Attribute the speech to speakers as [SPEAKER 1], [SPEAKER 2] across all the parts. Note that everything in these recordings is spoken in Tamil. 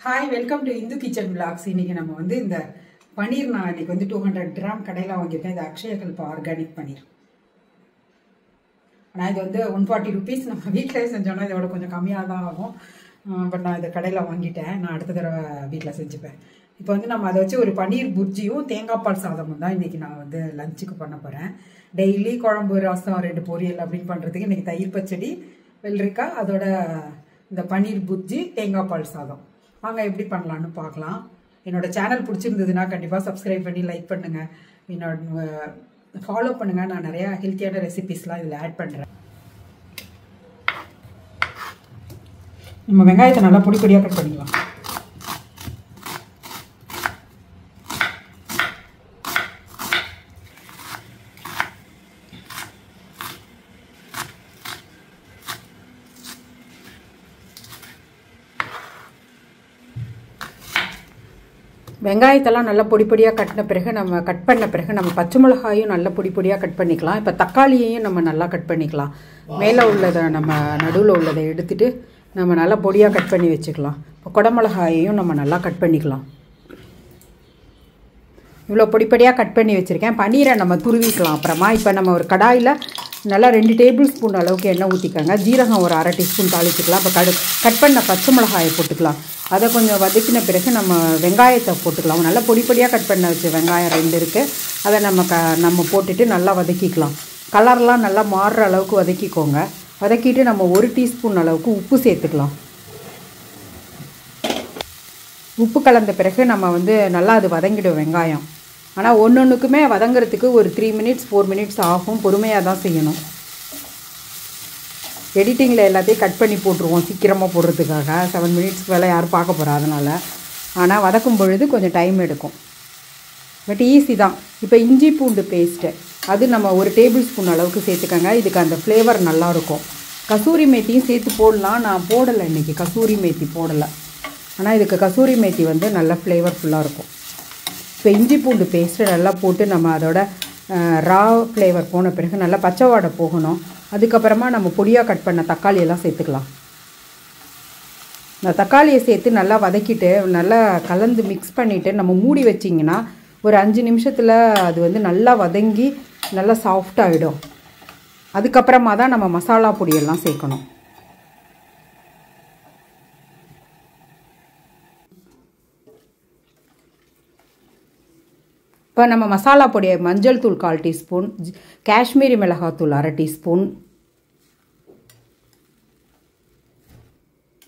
[SPEAKER 1] Hi, welcome to Hindu kitchen vlogs. இன்றைக்கி நம்ம வந்து இந்த பன்னீர் நான் இன்றைக்கி வந்து 200 கிராம் கடையில் வாங்கியிருக்கேன். இது அக்ஷயகல்பா ஆர்கானிக் பன்னீர். ஆனால் இது வந்து 140 rupees. நம்ம வீட்டிலே செஞ்சோன்னா இதோட கொஞ்சம் கம்மியாக தான் ஆகும். பட் நான் இதை கடையில் வாங்கிட்டேன். நான் அடுத்த தடவை வீட்டில் செஞ்சுப்பேன். இப்போ வந்து நம்ம அதை வச்சு ஒரு பன்னீர் புர்ஜியும் தேங்காய் பால் சாதமும் தான் இன்றைக்கி நான் வந்து லஞ்சுக்கு பண்ண போகிறேன். டெய்லி குழம்பு, ரசம், 2 பொரியல் அப்படின்னு பண்ணுறதுக்கு இன்றைக்கி தயிர் பச்சடி, வெள்ளரிக்காய், அதோட இந்த பன்னீர் புர்ஜி, தேங்காய் பால் சாதம். வாங்க எப்படி பண்ணலான்னு பார்க்கலாம். என்னோட சேனல் பிடிச்சிருந்ததுன்னா கண்டிப்பாக சப்ஸ்கிரைப் பண்ணி லைக் பண்ணுங்கள், என்னோட ஃபாலோ பண்ணுங்கள். நான் நிறையா ஹெல்த்தியான ரெசிபிஸ்லாம் இதில் ஆட் பண்ணுறேன். நம்ம வெங்காயத்தை நல்லா பொடி பொடியாக கட் பண்ணிக்கலாம். வெங்காயத்தெல்லாம் நல்லா பொடி பொடியாக கட் பண்ண பிறகு நம்ம பச்சை மிளகாயும் நல்லா பொடி பொடியாக கட் பண்ணிக்கலாம். இப்போ தக்காளியையும் நம்ம நல்லா கட் பண்ணிக்கலாம். மேலே உள்ளதை நம்ம நடுவில் உள்ளதை எடுத்துகிட்டு நம்ம நல்லா பொடியாக கட் பண்ணி வச்சுக்கலாம். இப்போ குடமிளகாயையும் நம்ம நல்லா கட் பண்ணிக்கலாம். இவ்வளோ பொடி பொடியாக கட் பண்ணி வச்சுருக்கேன். பன்னீரை நம்ம துருவிக்கலாம் அப்புறமா. இப்போ நம்ம ஒரு கடாயில் நல்லா 2 டேபிள் ஸ்பூன் அளவுக்கு எண்ணெய் ஊற்றிக்கோங்க. ஜீரகம் ஒரு 1/2 டீஸ்பூன் தாளிச்சிக்கலாம். இப்போ கட் பண்ண பச்சை மிளகாயை போட்டுக்கலாம். அதை கொஞ்சம் வதக்கின பிறகு நம்ம வெங்காயத்தை போட்டுக்கலாம். நல்லா பொடி பொடியாக கட் பண்ண வச்சு வெங்காயம் 2 இருக்குது. அதை நம்ம போட்டுட்டு நல்லா வதக்கிக்கலாம். கலர்லாம் நல்லா மாறுற அளவுக்கு வதக்கிக்கோங்க. வதக்கிட்டு நம்ம 1 டீஸ்பூன் அளவுக்கு உப்பு சேர்த்துக்கலாம். உப்பு கலந்த பிறகு நம்ம வந்து நல்லா அது வதங்கிடும் வெங்காயம். ஆனால் ஒன்றுக்குமே வதங்கிறதுக்கு ஒரு 3 minutes 4 minutes ஆகும். பொறுமையாக தான் செய்யணும். எடிட்டிங்கில் எல்லாத்தையும் கட் பண்ணி போட்டுருவோம் சீக்கிரமாக போடுறதுக்காக. 7 minutes வேலை யாரும் பார்க்க போகிறா அதனால். ஆனால் வதக்கும் பொழுது கொஞ்சம் டைம் எடுக்கும். பட் ஈஸி தான். இப்போ இஞ்சி பூண்டு பேஸ்ட்டு அது நம்ம 1 டேபிள் ஸ்பூன் அளவுக்கு சேர்த்துக்கோங்க. இதுக்கு அந்த ஃப்ளேவர் நல்லாயிருக்கும். கசூரி மேத்தியும் சேர்த்து போடலாம். நான் போடலை இன்றைக்கி, கசூரி மேத்தி போடலை. ஆனால் இதுக்கு கசூரி மேத்தி வந்து நல்ல ஃப்ளேவர்ஃபுல்லாக இருக்கும். இப்போ இஞ்சி பூண்டு பேஸ்ட்டு நல்லா போட்டு நம்ம அதோட ரா ஃப்ளேவர் போன பிறகு நல்லா பச்சை வாடை போகணும். அதுக்கப்புறமா நம்ம பொடியாக கட் பண்ண தக்காளியெல்லாம் சேர்த்துக்கலாம். இந்த தக்காளியை சேர்த்து நல்லா வதக்கிட்டு நல்லா கலந்து மிக்ஸ் பண்ணிவிட்டு நம்ம மூடி வச்சிங்கன்னா ஒரு 5 நிமிஷத்தில் அது வந்து நல்லா வதங்கி நல்லா சாஃப்டாகிடும். அதுக்கப்புறமா தான் நம்ம மசாலா பொடியெல்லாம் சேர்க்கணும். இப்போ நம்ம மசாலா பொடியை மஞ்சள் தூள் 1/4 டீஸ்பூன், காஷ்மீரி மிளகாத்தூள் 1/2 டீஸ்பூன்,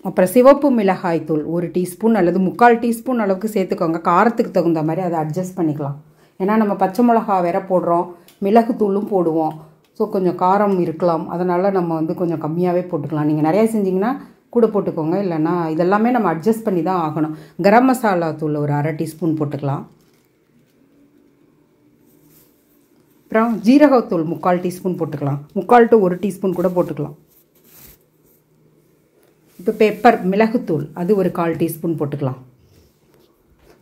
[SPEAKER 1] அப்புறம் சிவப்பு மிளகாய் தூள் 1 டீஸ்பூன் அல்லது 3/4 டீஸ்பூன் அளவுக்கு சேர்த்துக்கோங்க. காரத்துக்கு தகுந்த மாதிரி அதை அட்ஜஸ்ட் பண்ணிக்கலாம். ஏன்னா நம்ம பச்சை மிளகா வேற போடுறோம், மிளகுத்தூளும் போடுவோம். ஸோ கொஞ்சம் காரம் இருக்கலாம். அதனால் நம்ம வந்து கொஞ்சம் கம்மியாகவே போட்டுக்கலாம். நீங்கள் நிறையா செஞ்சிங்கன்னா கூட போட்டுக்கோங்க. இல்லைன்னா இதெல்லாமே நம்ம அட்ஜஸ்ட் பண்ணி தான் ஆகணும். கரம் மசாலா தூள் ஒரு 1/2 டீஸ்பூன் போட்டுக்கலாம். அப்புறம் ஜீரகத்தூள் 3/4 டீஸ்பூன் போட்டுக்கலாம். 3/4 to 1 டீஸ்பூன் கூட போட்டுக்கலாம். இப்போ பெப்பர் மிளகுத்தூள் அது ஒரு 1/4 டீஸ்பூன் போட்டுக்கலாம்.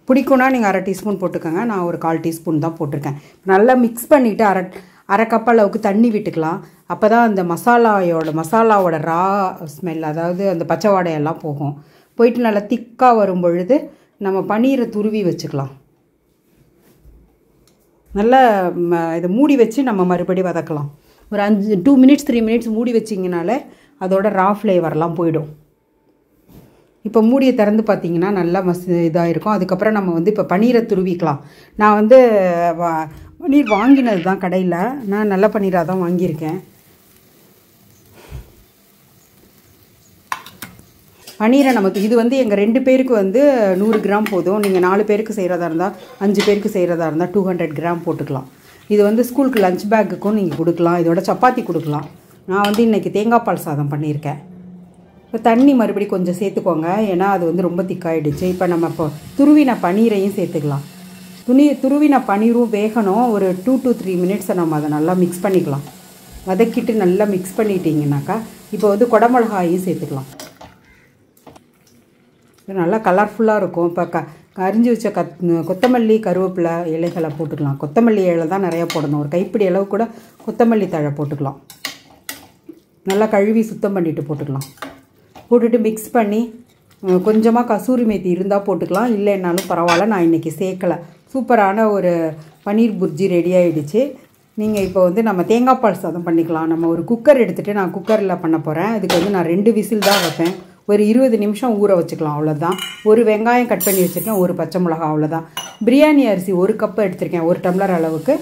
[SPEAKER 1] பிடிக்கும்னா நீங்கள் 1/2 டீஸ்பூன் போட்டுக்கோங்க. நான் ஒரு 1/4 டீஸ்பூன் தான் போட்டிருக்கேன். நல்லா மிக்ஸ் பண்ணிவிட்டு அரை கப் அளவுக்கு தண்ணி விட்டுக்கலாம். அப்போ தான் அந்த மசாலாவோட ரா ஸ்மெல், அதாவது அந்த பச்சை வாடையெல்லாம் போகும். போயிட்டு நல்லா திக்காக வரும் பொழுது நம்ம பன்னீரை துருவி வச்சுக்கலாம். நல்லா இதை மூடி வச்சு நம்ம மறுபடியும் வதக்கலாம். ஒரு 2 minutes 3 minutes மூடி வச்சிங்கனாலே அதோட ரா ஃப்ளேவர்லாம் போயிடும். இப்போ மூடியை திறந்து பார்த்திங்கன்னா நல்லா இதாக இருக்கும். அதுக்கப்புறம் நம்ம வந்து இப்போ பன்னீரை துருவிக்கலாம். நான் வந்து பன்னீர் வாங்கினது தான் கடையில். நான் நல்ல பன்னீராக தான் வாங்கியிருக்கேன். பன்னீரை நமக்கு இது வந்து எங்கள் 2 பேருக்கு வந்து 100 கிராம் போதும். நீங்கள் 4 பேருக்கு செய்கிறதா இருந்தால், 5 பேருக்கு செய்கிறதா இருந்தால் 200 கிராம் போட்டுக்கலாம். இது வந்து ஸ்கூலுக்கு லஞ்ச் பேக்குக்கும் நீங்கள் கொடுக்கலாம். இதோட சப்பாத்தி கொடுக்கலாம். நான் வந்து இன்றைக்கி தேங்காய் பால் சாதம் பண்ணியிருக்கேன். இப்போ தண்ணி மறுபடியும் கொஞ்சம் சேர்த்துக்கோங்க. ஏன்னா அது வந்து ரொம்ப திக்காயிடுச்சு. இப்போ நம்ம இப்போ துருவின பன்னீரையும் சேர்த்துக்கலாம். துருவின பன்னீரும் வேகணும். ஒரு 2 to 3 minutes நம்ம அதை நல்லா மிக்ஸ் பண்ணிக்கலாம். வதக்கிட்டு நல்லா மிக்ஸ் பண்ணிட்டீங்கன்னாக்கா இப்போ வந்து குடமிளகாயும் சேர்த்துக்கலாம். நல்லா கலர்ஃபுல்லாக இருக்கும். இப்போ அரிஞ்சு வச்ச கொத்தமல்லி, கருவேப்பிலை இலைகளை போட்டுக்கலாம். கொத்தமல்லி இலை தான் நிறையா போடணும். ஒரு கைப்பிடி அளவு கூட கொத்தமல்லி தழை போட்டுக்கலாம். நல்லா கழுவி சுத்தம் பண்ணிவிட்டு போட்டுக்கலாம். போட்டுட்டு மிக்ஸ் பண்ணி கொஞ்சமாக கசூரி மேத்தி இருந்தால் போட்டுக்கலாம், இல்லைன்னாலும் பரவாயில்ல. நான் இன்றைக்கி சேர்க்கலை. சூப்பரான ஒரு பன்னீர் புர்ஜி ரெடி ஆகிடுச்சு. நீங்கள் இப்போ வந்து நம்ம தேங்காய் பால் சாதம் பண்ணிக்கலாம். நம்ம ஒரு குக்கர் எடுத்துகிட்டு நான் குக்கரில் பண்ண போகிறேன். அதுக்கு வந்து நான் 2 விசில் தான் வைப்பேன். ஒரு 20 நிமிஷம் ஊற வச்சுக்கலாம், அவ்வளோதான். ஒரு வெங்காயம் கட் பண்ணி வச்சுருக்கேன், ஒரு பச்சை மிளகா, அவ்வளோதான். பிரியாணி அரிசி 1 கப்பு எடுத்திருக்கேன், 1 டம்ளர் அளவுக்கு.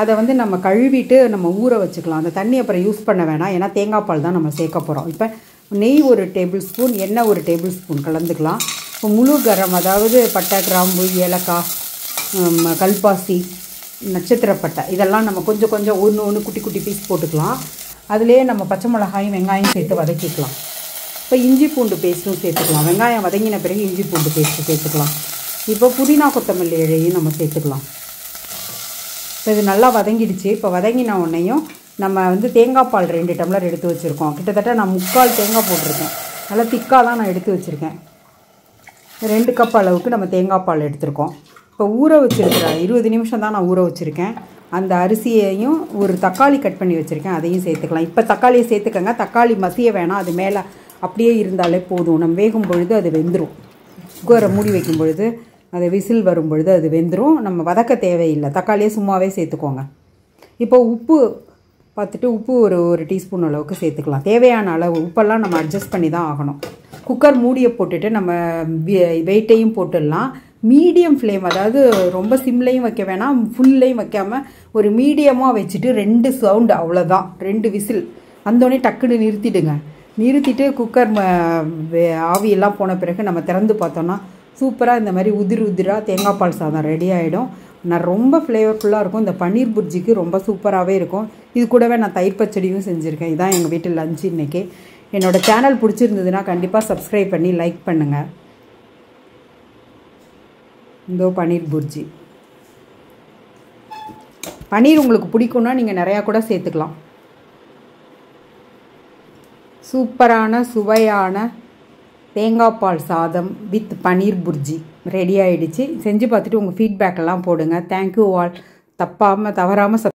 [SPEAKER 1] அதை வந்து நம்ம கழுவிட்டு நம்ம ஊற வச்சுக்கலாம். அந்த தண்ணி அப்புறம் யூஸ் பண்ண வேணாம், ஏன்னா தேங்காய் பால் தான் நம்ம சேர்க்க போகிறோம். இப்போ நெய் 1 டேபிள் ஸ்பூன், எண்ணெய் 1 டேபிள் ஸ்பூன் கலந்துக்கலாம். இப்போ முழு கரம், அதாவது பட்டை, கிராம்பு, ஏலக்காய், கல்பாசி, நட்சத்திரப்பட்டை, இதெல்லாம் நம்ம கொஞ்சம் கொஞ்சம் ஒன்று குட்டி குட்டி பீஸ் போட்டுக்கலாம். அதிலே நம்ம பச்சை மிளகாயும் வெங்காயம் சேர்த்து வதக்கிக்கலாம். இப்போ இஞ்சி பூண்டு பேஸ்ட்டும் சேர்த்துக்கலாம். வெங்காயம் வதங்கின பிறகு இஞ்சி பூண்டு பேஸ்ட்டு சேர்த்துக்கலாம். இப்போ புதினா கொத்தமல்லி இலையும் நம்ம சேர்த்துக்கலாம். இப்போ இது நல்லா வதங்கிடுச்சு. இப்போ வதங்கின உடனேயும் நம்ம வந்து தேங்காய் பால் 2 டம்ளர் எடுத்து வச்சுருக்கோம். கிட்டத்தட்ட நான் 3/4 தேங்காய் போட்டிருக்கேன். நல்லா திக்காக தான் நான் எடுத்து வச்சுருக்கேன். 2 கப் அளவுக்கு நம்ம தேங்காய் பால் எடுத்துருக்கோம். இப்போ ஊற வச்சுருக்கிறேன், 20 நிமிஷம் தான் நான் ஊற வச்சுருக்கேன். அந்த அரிசியையும் ஒரு தக்காளி கட் பண்ணி வச்சுருக்கேன், அதையும் சேர்த்துக்கலாம். இப்போ தக்காளியை சேர்த்துக்கங்க. தக்காளி மசிய வேணாம், அது மேலே அப்படியே இருந்தாலே போதும். நம்ம வேகும் பொழுது அது வெந்துடும். குக்கரை மூடி வைக்கும் பொழுது அது விசில் வரும் பொழுது அது வெந்துடும். நம்ம வதக்க தேவையில்லை, தக்காளியை சும்மாவே சேர்த்துக்கோங்க. இப்போ உப்பு பார்த்துட்டு உப்பு ஒரு டீஸ்பூன் அளவுக்கு சேர்த்துக்கலாம். தேவையான அளவு உப்பெல்லாம் நம்ம அட்ஜஸ்ட் பண்ணி தான் ஆகணும். குக்கர் மூடியை போட்டுட்டு நம்ம வெயிட்டையும் போட்டுடலாம். மீடியம் ஃப்ளேம், அதாவது ரொம்ப சிம்லையும் வைக்க வேணாம், ஃபுல்லையும் வைக்காமல் ஒரு மீடியமாக வச்சுட்டு 2 சவுண்டு, அவ்வளோதான். 2 விசில் வந்தோடனே டக்குன்னு நிறுத்திடுங்க. நிறுத்திட்டு குக்கர் ஆவியெல்லாம் போன பிறகு நம்ம திறந்து பார்த்தோன்னா சூப்பராக இந்த மாதிரி உதிராக தேங்காய் பால் சாதம் ரெடி ஆகிடும். நான் ரொம்ப ஃப்ளேவர்ஃபுல்லாக இருக்கும். இந்த பன்னீர் புர்ஜிக்கு ரொம்ப சூப்பராகவே இருக்கும். இது கூடவே நான் தயிர் பச்சடியும் செஞ்சுருக்கேன். இதுதான் எங்கள் வீட்டில் லஞ்சு இன்றைக்கி. என்னோடய சேனல் பிடிச்சிருந்ததுன்னா கண்டிப்பாக சப்ஸ்கிரைப் பண்ணி லைக் பண்ணுங்கள். இந்த பன்னீர் புர்ஜி, பன்னீர் உங்களுக்கு பிடிக்கும்னா நீங்கள் நிறையா கூட சேர்த்துக்கலாம். சூப்பரான சுவையான தேங்காய் பால் சாதம் வித் பன்னீர் புர்ஜி ரெடி ஆகிடுச்சு. செஞ்சு பார்த்துட்டு உங்கள் ஃபீட்பேக்கெல்லாம் போடுங்க. Thank you all. தவறாமல்